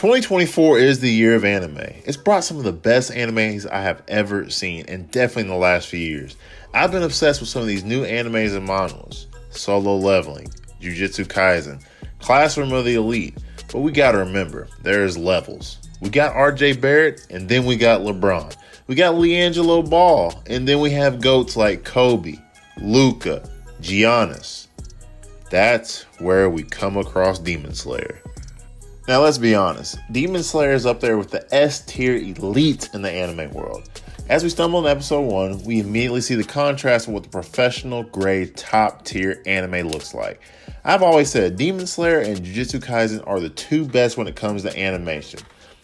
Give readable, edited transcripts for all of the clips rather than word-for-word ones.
2024 is the year of anime. It's brought some of the best animes I have ever seen, and definitely in the last few years. I've been obsessed with some of these new animes and manhwas. Solo Leveling, Jujutsu Kaisen, Classroom of the Elite. But we gotta remember, there's levels. We got RJ Barrett, and then we got LeBron. We got LiAngelo Ball, and then we have GOATs like Kobe, Luka, Giannis. That's where we come across Demon Slayer. Now let's be honest, Demon Slayer is up there with the S-tier elites in the anime world. As we stumble on episode 1, we immediately see the contrast of what the professional grade top tier anime looks like. I've always said Demon Slayer and Jujutsu Kaisen are the two best when it comes to animation.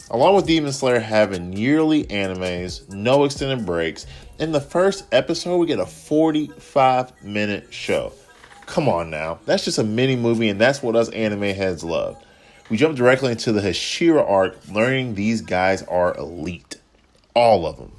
Along with Demon Slayer having yearly animes, no extended breaks, in the first episode we get a 45-minute show. Come on now, that's just a mini movie and that's what us anime heads love. We jump directly into the Hashira arc, learning these guys are elite. All of them.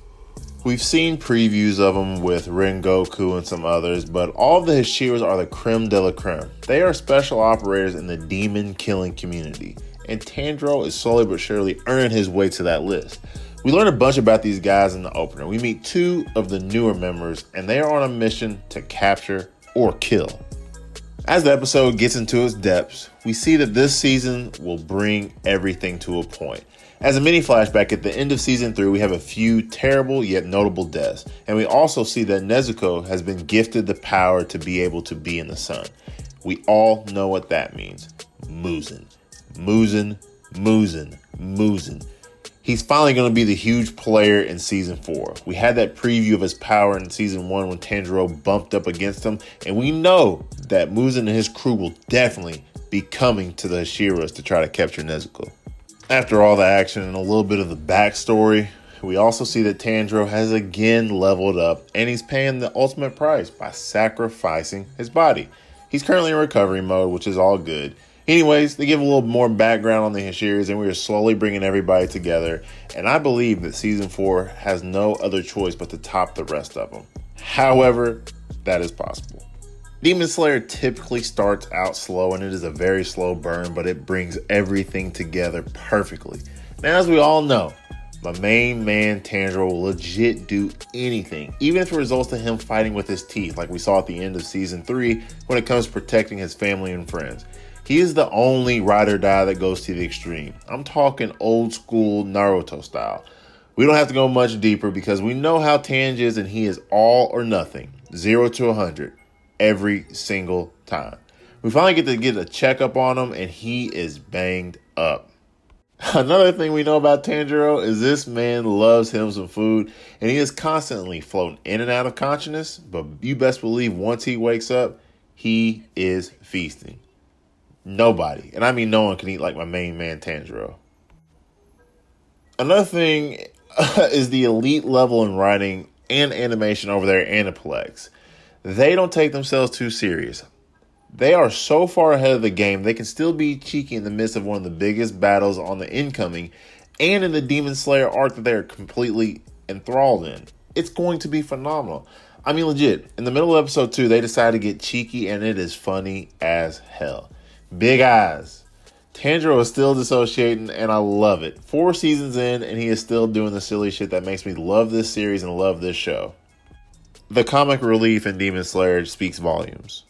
We've seen previews of them with Rengoku and some others, but all of the Hashiras are the creme de la creme. They are special operators in the demon killing community, and Tanjiro is slowly but surely earning his way to that list. We learn a bunch about these guys in the opener. We meet 2 of the newer members, and they are on a mission to capture or kill. As the episode gets into its depths, we see that this season will bring everything to a point. As a mini flashback, at the end of season 3, we have a few terrible yet notable deaths, and we also see that Nezuko has been gifted the power to be able to be in the sun. We all know what that means. Muzan. Muzan, Muzan, Muzan. He's finally going to be the huge player in season 4. We had that preview of his power in season 1 when Tanjiro bumped up against him, and we know that Muzan and his crew will definitely be coming to the HASHIRAS to try to capture Nezuko. After all the action and a little bit of the backstory, we also see that Tanjiro has again leveled up, and he's paying the ultimate price by sacrificing his body. He's currently in recovery mode, which is all good. Anyways, they give a little more background on the Hashiras, and we are slowly bringing everybody together, and I believe that season 4 has no other choice but to top the rest of them. However, that is possible. Demon Slayer typically starts out slow, and it is a very slow burn, but it brings everything together perfectly. Now, as we all know, my main man Tanjiro will legit do anything, even if it results in him fighting with his teeth, like we saw at the end of season 3 when it comes to protecting his family and friends. He is the only ride or die that goes to the extreme. I'm talking old school Naruto style. We don't have to go much deeper because we know how Tanj is, and he is all or nothing. 0 to 100 every single time. We finally get a checkup on him, and he is banged up. Another thing we know about Tanjiro is this man loves him some food, and he is constantly floating in and out of consciousness, but you best believe once he wakes up, he is feasting. Nobody, and I mean no one, can eat like my main man Tanjiro. Another thing is the elite level in writing and animation over there at Aniplex. They don't take themselves too serious. They are so far ahead of the game, they can still be cheeky in the midst of one of the biggest battles on the incoming and in the Demon Slayer arc that they are completely enthralled in. It's going to be phenomenal. I mean, legit, in the middle of episode 2, they decide to get cheeky, and it is funny as hell. Big eyes. Tanjiro is still dissociating, and I love it. 4 seasons in, and he is still doing the silly shit that makes me love this series and love this show. The comic relief in Demon Slayer speaks volumes.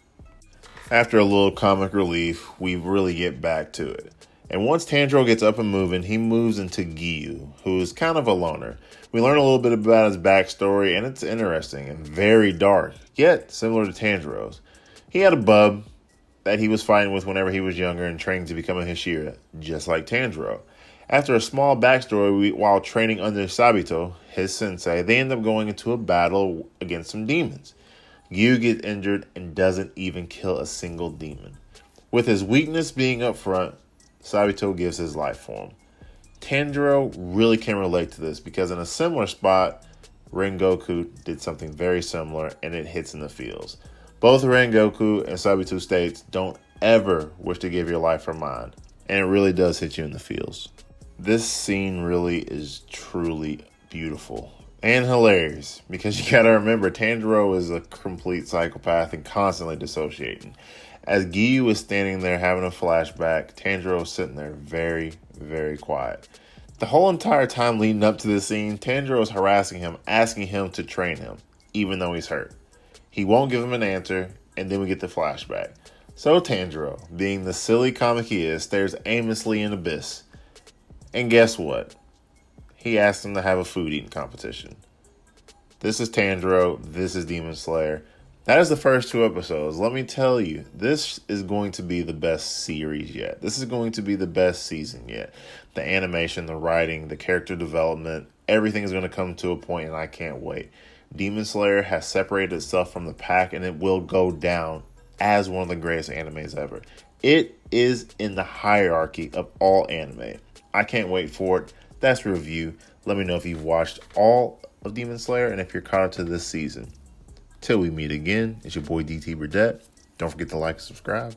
After a little comic relief, we really get back to it. And once Tanjiro gets up and moving, he moves into GIYU, who is kind of a loner. We learn a little bit about his backstory, and it's interesting and very dark, yet similar to Tanjiro's. He had a bub that he was fighting with whenever he was younger and training to become a Hashira, just like Tanjiro. After a small backstory, while training under Sabito, his sensei, they end up going into a battle against some demons. GIYU gets injured and doesn't even kill a single demon. With his weakness being up front, Sabito gives his life for him. Tanjiro really can relate to this because in a similar spot, Rengoku did something very similar, and it hits in the feels. Both Rengoku and Sabito states, don't ever wish to give your life for mine. And it really does hit you in the feels. This scene really is truly beautiful and hilarious because you gotta remember Tanjiro is a complete psychopath and constantly dissociating. As GIYU is standing there having a flashback, Tanjiro is sitting there very, very quiet. The whole entire time leading up to this scene, Tanjiro is harassing him, asking him to train him, even though he's hurt. He won't give him an answer, and then we get the flashback. So Tanjiro, being the silly comic he is, stares aimlessly in abyss. And guess what? He asked him to have a food eating competition. This is Tanjiro. This is Demon Slayer. That is the first 2 episodes. Let me tell you, this is going to be the best series yet. This is going to be the best season yet. The animation, the writing, the character development, everything is going to come to a point, and I can't wait. Demon Slayer has separated itself from the pack, and it will go down as one of the greatest animes ever. It is in the hierarchy of all anime. I can't wait for it. That's review. Let me know if you've watched all of Demon Slayer and if you're caught up to this season. Till we meet again, it's your boy DT Burdett. Don't forget to like and subscribe.